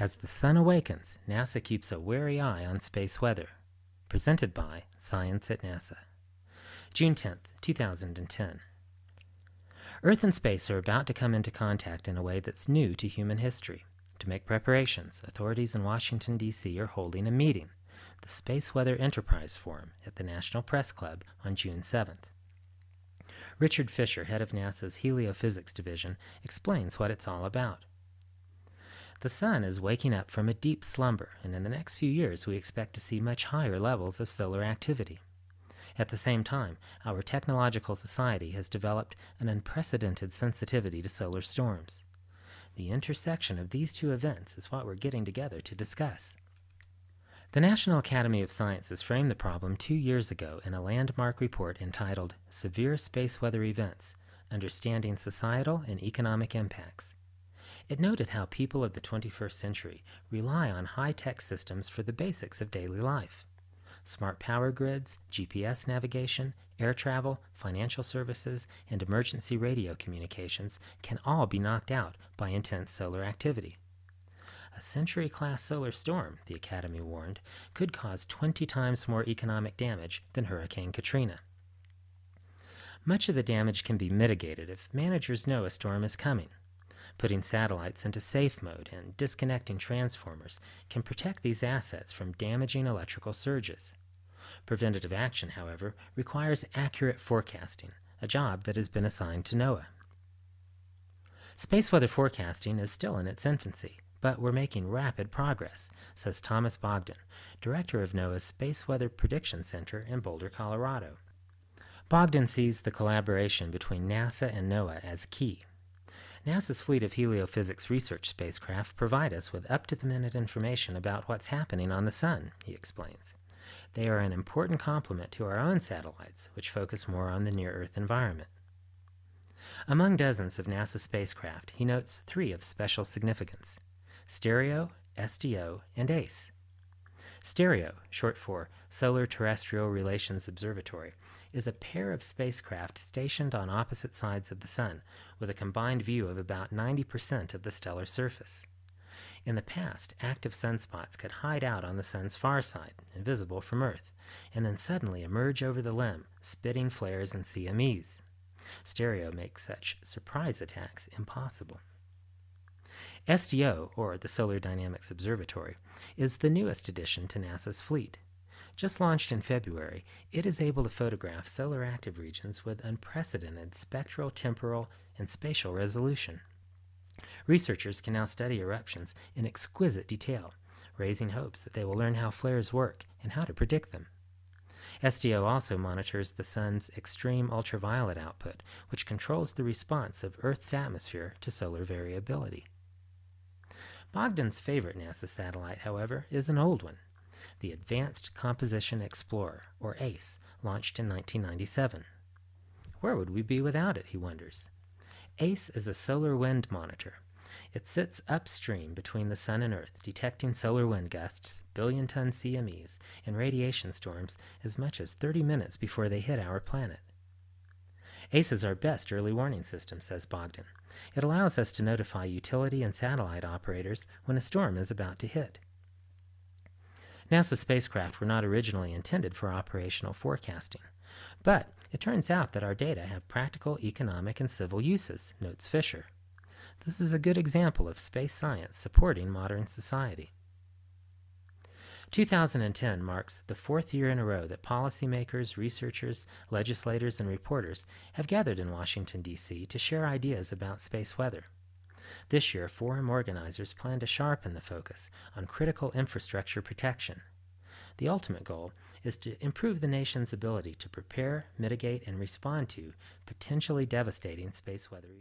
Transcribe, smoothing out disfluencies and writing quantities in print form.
As the sun awakens, NASA keeps a wary eye on space weather. Presented by Science at NASA. June 10th, 2010. Earth and space are about to come into contact in a way that's new to human history. To make preparations, authorities in Washington, D.C. are holding a meeting, the Space Weather Enterprise Forum, at the National Press Club on June 7th. Richard Fisher, head of NASA's Heliophysics Division, explains what it's all about. The sun is waking up from a deep slumber, and in the next few years we expect to see much higher levels of solar activity. At the same time, our technological society has developed an unprecedented sensitivity to solar storms. The intersection of these two events is what we're getting together to discuss. The National Academy of Sciences framed the problem 2 years ago in a landmark report entitled Severe Space Weather Events: Understanding Societal and Economic Impacts. It noted how people of the 21st century rely on high-tech systems for the basics of daily life. Smart power grids, GPS navigation, air travel, financial services, and emergency radio communications can all be knocked out by intense solar activity. A century-class solar storm, the Academy warned, could cause 20 times more economic damage than Hurricane Katrina. Much of the damage can be mitigated if managers know a storm is coming. Putting satellites into safe mode and disconnecting transformers can protect these assets from damaging electrical surges. Preventative action, however, requires accurate forecasting, a job that has been assigned to NOAA. Space weather forecasting is still in its infancy, but we're making rapid progress, says Thomas Bogdan, director of NOAA's Space Weather Prediction Center in Boulder, Colorado. Bogdan sees the collaboration between NASA and NOAA as key. NASA's fleet of heliophysics research spacecraft provide us with up-to-the-minute information about what's happening on the Sun, he explains. They are an important complement to our own satellites, which focus more on the near-Earth environment. Among dozens of NASA spacecraft, he notes 3 of special significance: STEREO, SDO, and ACE. STEREO, short for Solar Terrestrial Relations Observatory, is a pair of spacecraft stationed on opposite sides of the Sun, with a combined view of about 90% of the stellar surface. In the past, active sunspots could hide out on the Sun's far side, invisible from Earth, and then suddenly emerge over the limb, spitting flares and CMEs. STEREO makes such surprise attacks impossible. SDO, or the Solar Dynamics Observatory, is the newest addition to NASA's fleet. Just launched in February, it is able to photograph solar active regions with unprecedented spectral, temporal, and spatial resolution. Researchers can now study eruptions in exquisite detail, raising hopes that they will learn how flares work and how to predict them. SDO also monitors the Sun's extreme ultraviolet output, which controls the response of Earth's atmosphere to solar variability. Bogdan's favorite NASA satellite, however, is an old one, the Advanced Composition Explorer, or ACE, launched in 1997. Where would we be without it, he wonders. ACE is a solar wind monitor. It sits upstream between the Sun and Earth, detecting solar wind gusts, billion-ton CMEs, and radiation storms as much as 30 minutes before they hit our planet. ACE is our best early warning system, says Bogdan. It allows us to notify utility and satellite operators when a storm is about to hit. NASA spacecraft were not originally intended for operational forecasting, but it turns out that our data have practical economic and civil uses, notes Fisher. This is a good example of space science supporting modern society. 2010 marks the 4th year in a row that policymakers, researchers, legislators, and reporters have gathered in Washington, D.C. to share ideas about space weather. This year, forum organizers plan to sharpen the focus on critical infrastructure protection. The ultimate goal is to improve the nation's ability to prepare, mitigate, and respond to potentially devastating space weather events.